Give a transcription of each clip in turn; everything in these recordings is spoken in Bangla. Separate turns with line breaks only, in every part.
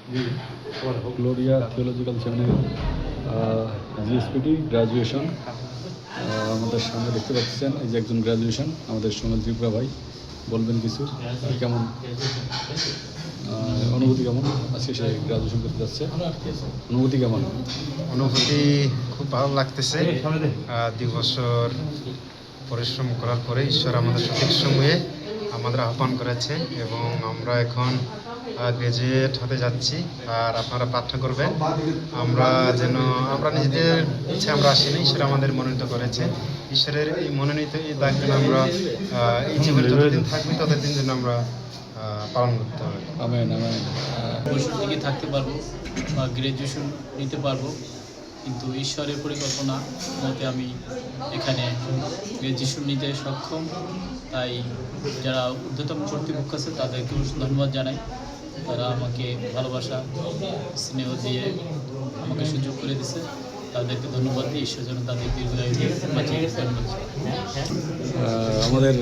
Gloria theological seminary GSPT graduation. আমাদের সামনে দেখতে পাচ্ছেন এই যে একজন গ্রাজুয়েশন, আমাদের সোমেল ত্রিপুরা ভাই। বলবেন কিছু কেমন অনুভূতি, কেমন আজকে সে গ্রাজুয়েশন করতে যাচ্ছে, অনুভূতি কেমন?
অনুভূতি খুব ভালো লাগতেছে। 2 বছর পরিশ্রম করার পরে ঈশ্বর আমাদের সঠিক সময়ে আমাদের আহ্বান করেছে এবং আমরা এখন গ্রাজুয়েট হতে যাচ্ছি। আর আপনারা প্রার্থনা করবেন আমরা নিজেদের ইচ্ছে আমরা আসিনি, ঈশ্বর আমাদের মনোনীত করেছে। ঈশ্বরের এই মনোনীত এই দায়িত্ব আমরা এই জীবনে যতদিন থাকবে ততদিন যেন আমরা পালন করতে হবে।
Amen amen.
বছর দিকে থাকতে পারবো বা গ্র্যাজুয়েশন নিতে পারবো, কিন্তু ঈশ্বরের পরিকল্পনা মতে আমি এখানে গ্র্যাজুয়েশন নিতে সক্ষম। তাই যারা ঊর্ধ্বতন কর্তৃপক্ষ আছে তাদেরকে ধন্যবাদ জানাই। তারা আমাকে ভালোবাসা স্নেহ দিয়ে আমাকে সুযোগ করে দিছে, তাদেরকে ধন্যবাদ দিই। ঈশ্বর যেন তাদের দীর্ঘায়ু দিয়ে বাঁচিয়ে দিতে।
আমাদের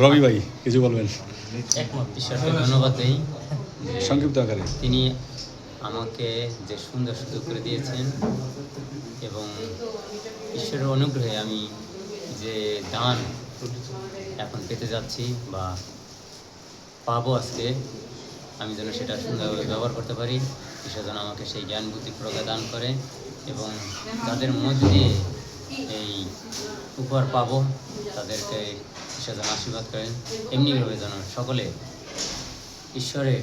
রবি ভাই কিছু বলবেন?
একমত, ঈশ্বরকে ধন্যবাদ দেই
সংক্ষিপ্ত আকারে।
তিনি আমাকে যে সুন্দর সুযোগ করে দিয়েছেন এবং ঈশ্বরের অনুগ্রহে আমি যে দান এখন পেতে যাচ্ছি বা পাবো আজকে, আমি যেন সেটা সুন্দরভাবে ব্যবহার করতে পারি। ঈশ্বর যেন আমাকে সেই জ্ঞান বুদ্ধি প্রজ্ঞা দান করে এবং তাদের মধ্য দিয়ে এই উপহার পাবো, তাদেরকে ঈশ্বর যেন আশীর্বাদ করেন। এমনিভাবে যেন সকলে ঈশ্বরের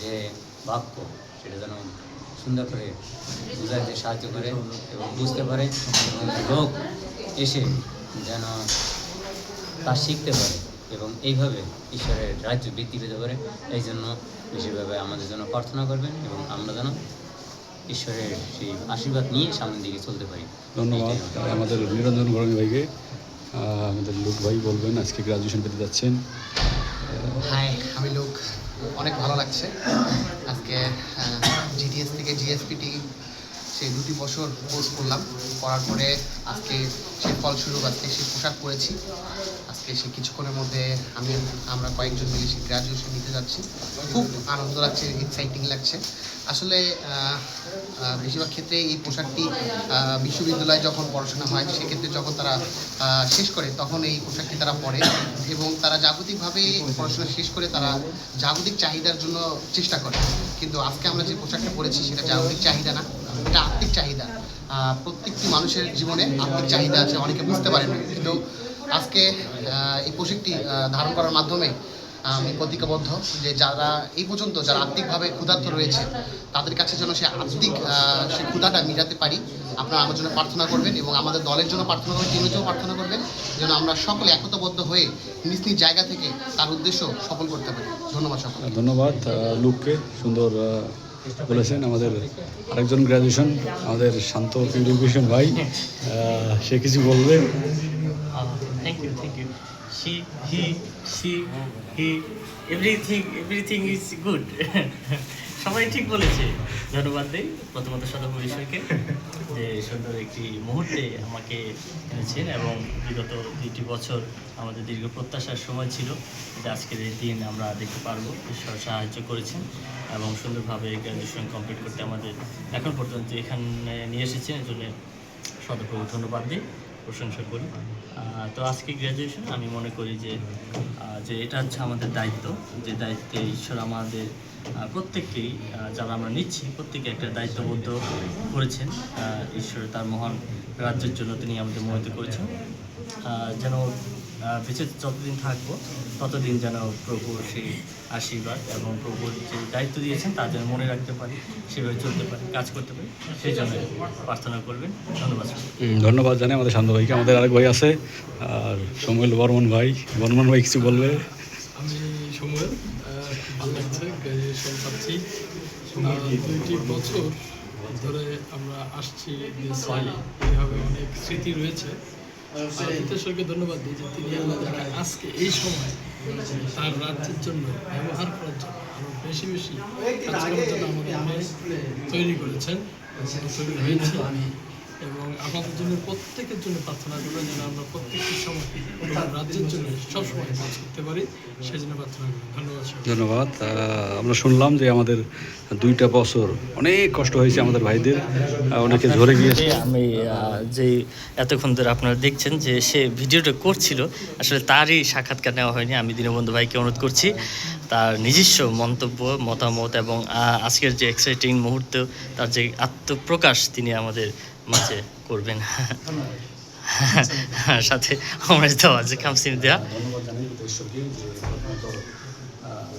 যে বাক্য সেটা যেন সুন্দর করে বুঝাতে সাহায্য করে এবং বুঝতে পারে এবং লোক এসে যেন তা শিখতে পারে এবং এইভাবে ঈশ্বরের রাজ্য বৃদ্ধি পেতে পারে। এই জন্য বিশেষভাবে আমাদের জন্য প্রার্থনা করবেন এবং আমরা যেন ঈশ্বরের সেই আশীর্বাদ নিয়ে সামনের দিকে চলতে পারি।
ধন্যবাদ আমাদের নিরঞ্জন গরমী ভাইকে। আমাদের লোক ভাই বলবেন, আজকে গ্রাজুয়েশন পেতে যাচ্ছেন।
হাই, আমি লোক। অনেক ভালো লাগছে আজকে জিডিএস থেকে জিএসপিটি সেই 2 বছর কোর্স করলাম, করার পরে আজকে সেই ফলস্বরূপ আজকে সেই পোশাক পরেছি। আজকে সে কিছুক্ষণের মধ্যে আমরা কয়েকজন মিলে সেই গ্র্যাজুয়েশন নিতে যাচ্ছি। খুব আনন্দ লাগছে, এক্সাইটিং লাগছে। আসলে বেশিরভাগ ক্ষেত্রে এই পোশাকটি বিশ্ববিদ্যালয়ে যখন পড়াশোনা হয় সেক্ষেত্রে যখন তারা শেষ করে তখন এই পোশাকটি তারা পরে এবং তারা জাগতিকভাবে পড়াশোনা শেষ করে তারা জাগতিক চাহিদার জন্য চেষ্টা করে। কিন্তু আজকে আমরা যে পোশাকটা পরেছি সেটা জাগতিক চাহিদা না, এটা আত্মিক চাহিদা। প্রত্যেকটি মানুষের জীবনে আত্মিক চাহিদা আছে, অনেকে বুঝতে পারে না। কিন্তু আজকে এই পোশাকটি ধারণ করার মাধ্যমে আমি প্রতিজ্ঞাবদ্ধ যে যারা এই পর্যন্ত যারা আত্মিকভাবে ক্ষুধার্ত রয়েছে তাদের কাছে যেন সে আত্মিক সে ক্ষুধাটা মেটাতে পারি। আপনারা আমার জন্য প্রার্থনা করবেন এবং আমাদের দলের জন্য প্রার্থনা করবেন, টিমের জন্য প্রার্থনা করবেন যেন আমরা সকলে একতাবদ্ধ হয়ে নিজ নিজ জায়গা থেকে তার উদ্দেশ্য সফল করতে পারি। ধন্যবাদ সকলকে।
ধন্যবাদ লুককে, সুন্দর বলেছেন। আমাদের আরেকজন গ্র্যাজুয়েশন, আমাদের শান্ত পিউরিফিকেশন ভাই, সে কিছু বলবে?
Thank you. He, everything is good. সবাই ঠিক বলেছে। ধন্যবাদ দিই প্রথমত সদস্য ঈশ্বরকে যে সুন্দর একটি মুহূর্তে আমাকে এনেছেন এবং বিগত 2টি বছর আমাদের দীর্ঘ প্রত্যাশার সময় ছিল যে আজকের এই দিন আমরা দেখতে পারবো। ঈশ্বর সাহায্য করেছেন এবং সুন্দরভাবে গ্র্যাজুয়েশন কমপ্লিট করতে আমাদের এখন পর্যন্ত এখানে নিয়ে এসেছেন। এর জন্য সদপ্রভু ধন্যবাদ দিই, প্রশংসা করি। তো আজকে গ্র্যাজুয়েশন আমি মনে করি যে এটা হচ্ছে আমাদের দায়িত্ব, যে দায়িত্বে ঈশ্বর আমাদের প্রত্যেককেই যারা আমরা নিচ্ছি প্রত্যেকে একটা দায়িত্ববোধ করেছেন। ঈশ্বর তার মহান রাজ্যের জন্য তিনি আমাদের মোহিত করেছেন। যেন বেঁচে যতদিন থাকবো ততদিন যেন প্রভুর সেই আশীর্বাদ এবং প্রভুর যে দায়িত্ব দিয়েছেন তা যেন মনে রাখতে পারি, সেভাবে চলতে পারি, কাজ করতে পারি, সেই জন্য প্রার্থনা করবেন। ধন্যবাদ।
ধন্যবাদ জানাই আমাদের শান্ত ভাইকে। আমাদের আরেক ভাই আছে, আর সমুয়েল বর্মন ভাই কিছু বলবে?
আমি সমুয়েল, ভালো লাগছে, গ্র্যাজুয়েশন পাচ্ছি। 2টি বছর ধরে আমরা আসছি, এইভাবে অনেক স্মৃতি রয়েছে। ঈশ্বরকে ধন্যবাদ দিই যে তিনি আমাদের আজকে এই সময় তার রাজ্যের জন্য ব্যবহার করার জন্য আরও বেশি কাজ করার জন্য আমাদের তৈরি করেছেন, তৈরি হয়েছি। এবং আমাদের জন্য প্রত্যেকের জন্য প্রার্থনা করবেন যেন আমরা প্রত্যেকটি সময় এবং রাজ্যের জন্য সবসময় কাজ করতে পারি, সেই জন্য প্রার্থনা করি। ধন্যবাদ সবাইকে।
ধন্যবাদ। আমরা শুনলাম যে আমাদের 2টা বছর অনেক কষ্ট হয়েছে আমাদের ভাইদের, অনেকে ঝরে গিয়েছে।
আমি যে এতক্ষণ ধরে আপনারা দেখছেন যে সে ভিডিওটা করছিল, আসলে তারই সাক্ষাৎকার নেওয়া হয়নি। আমি দীনবন্ধু ভাইকে অনুরোধ করছি তার নিজস্ব মন্তব্য, মতামত এবং আজকের যে এক্সাইটিং মুহূর্ত, তার যে আত্মপ্রকাশ তিনি আমাদের মাঝে করবেন। সাথে আমরা দেওয়া যে কামসিম দেওয়া
ধন্যবাদ জানাই ঈশ্বরকে যে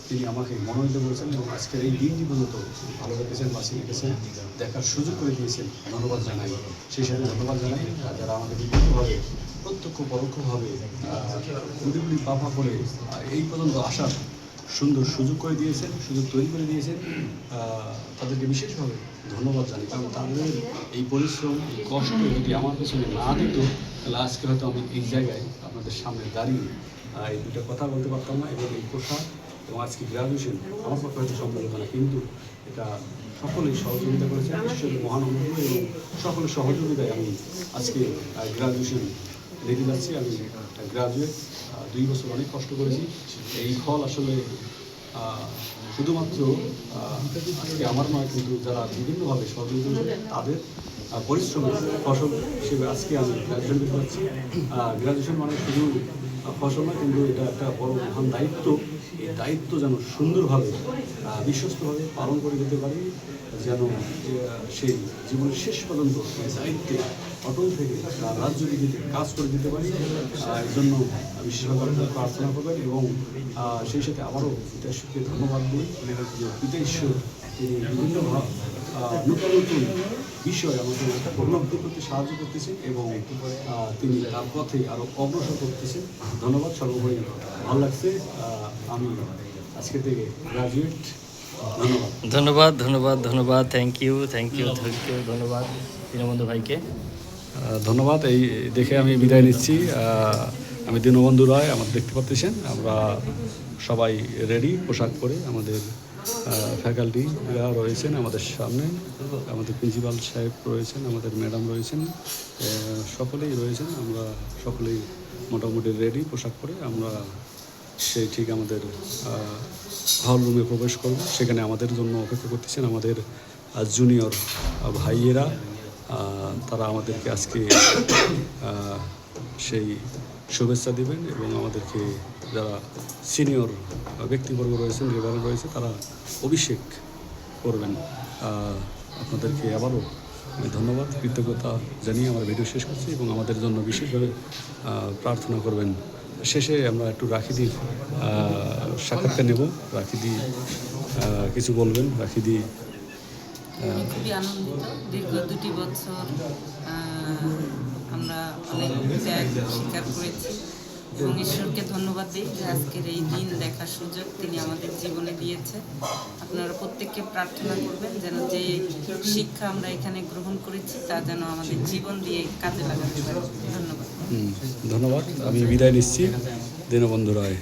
তিনি আমাকে মনোনীত করেছেন এবং আজকের এই দিনটি পর্যন্ত ভালো রেখেছেন, বাঁচিয়ে রেখেছেন, দেখার সুযোগ করে দিয়েছেন। ধন্যবাদ জানাই। সেই সাথে ধন্যবাদ জানাই যারা আমাকে বিভিন্নভাবে প্রত্যক্ষ পরোক্ষভাবে গুলি পাপা করে এই পর্যন্ত আসার সুন্দর সুযোগ করে দিয়েছেন, সুযোগ তৈরি করে দিয়েছেন। তাদেরকে বিশেষভাবে ধন্যবাদ জানাই, কারণ তাদের এই পরিশ্রম, এই কষ্ট যদি আমার পেছনে না দিত তাহলে আজকে হয়তো আমি এই জায়গায় আপনাদের সামনে দাঁড়িয়ে এই দুটো কথা বলতে পারতাম না। এবং এই পোশাক এবং আজকে গ্রাজুয়েশন আমার পক্ষে হয়তো সম্ভব হতো না, কিন্তু এটা সকলেই সহযোগিতা করেছে, ঈশ্বরের মহান অনুগ্রহ এবং সকলের সহযোগিতায় আমি আজকে গ্রাজুয়েশন রেখে যাচ্ছি। আমি গ্রাজুয়েট, 2 বছর অনেক কষ্ট করেছি। এই ফল আসলে শুধুমাত্র আজকে আমার নয়, কিন্তু যারা বিভিন্নভাবে সহযোগিতা করে তাদের পরিশ্রমের ফসল হিসেবে আজকে আমি গ্রাজুয়েশন করতে পারছি। গ্রাজুয়েশন মানে শুধু ফসল না, কিন্তু এটা একটা বড় মহান দায়িত্ব। এই দায়িত্ব যেন সুন্দরভাবে বিশ্বস্তভাবে পালন করে দিতে পারি, যেন সেই জীবনের শেষ পর্যন্ত এই দায়িত্বে অটল থেকে রাজ্য দিতে কাজ করে দিতে পারি। এই জন্য বিশেষভাবে প্রার্থনা করবেন এবং সেই সাথে আবারও পিতা ঈশ্বরকে ধন্যবাদ দিই যে পিতা ঈশ্বর তিনি বিভিন্নভাবে নতুন নতুন বিষয় আমাকে উপলব্ধি করতে সাহায্য করতেছেন এবং তিনি তার পথে আরও অগ্রসর করতেছেন। ধন্যবাদ। সর্বোপরি ভালো লাগছে। আমি আজকে থেকে গ্রাজুয়েট। ধন্যবাদ
ধন্যবাদ ধন্যবাদ ধন্যবাদ থ্যাংক ইউ ধন্যবাদ দীনবন্ধু ভাইকে।
ধন্যবাদ। এই দেখে আমি বিদায় নিচ্ছি। আমি দীনবন্ধু রায়, আমাদের দেখতে পাচ্ছেন আমরা সবাই রেডি পোশাক পরে। আমাদের ফ্যাকাল্টিরা রয়েছেন আমাদের সামনে, আমাদের প্রিন্সিপাল সাহেব রয়েছেন, আমাদের ম্যাডাম রয়েছেন, সকলেই রয়েছেন। আমরা সকলেই মোটামুটি রেডি পোশাক পরে আমরা সেই ঠিক আমাদের হল রুমে প্রবেশ করব। সেখানে আমাদের জন্য অপেক্ষা করতেছেন আমাদের জুনিয়র ভাইয়েরা। তারা আমাদেরকে আজকে সেই শুভেচ্ছা দেবেন এবং আমাদেরকে যারা সিনিয়র ব্যক্তিবর্গ রয়েছেন, রেভারেন্ড রয়েছে, তারা অভিষেক করবেন। আপনাদেরকে আবারও আমি ধন্যবাদ, কৃতজ্ঞতা জানিয়ে আমার ভিডিও শেষ করছি এবং আমাদের জন্য বিশেষভাবে প্রার্থনা করবেন। শেষে আমরা একটু রাখিদি সাক্ষাৎকার নেব। রাখিদি কিছু বলবেন। রাখিদি।
আমি খুবই আনন্দিত। দীর্ঘ 2টি বছর আমরা অনেক ত্যাগ স্বীকার করেছি এবং ঈশ্বরকে ধন্যবাদ দিই যে আজকের এই দিন দেখার সুযোগ তিনি আমাদের জীবনে দিয়েছে। আপনারা প্রত্যেককে প্রার্থনা করবেন যেন যে শিক্ষা আমরা এখানে গ্রহণ করেছি তা যেন আমাদের জীবন দিয়ে কাজে লাগাতে পারি। ধন্যবাদ।
ধন্যবাদ। আমি বিদায় নিচ্ছি। দীনবন্ধু রায়।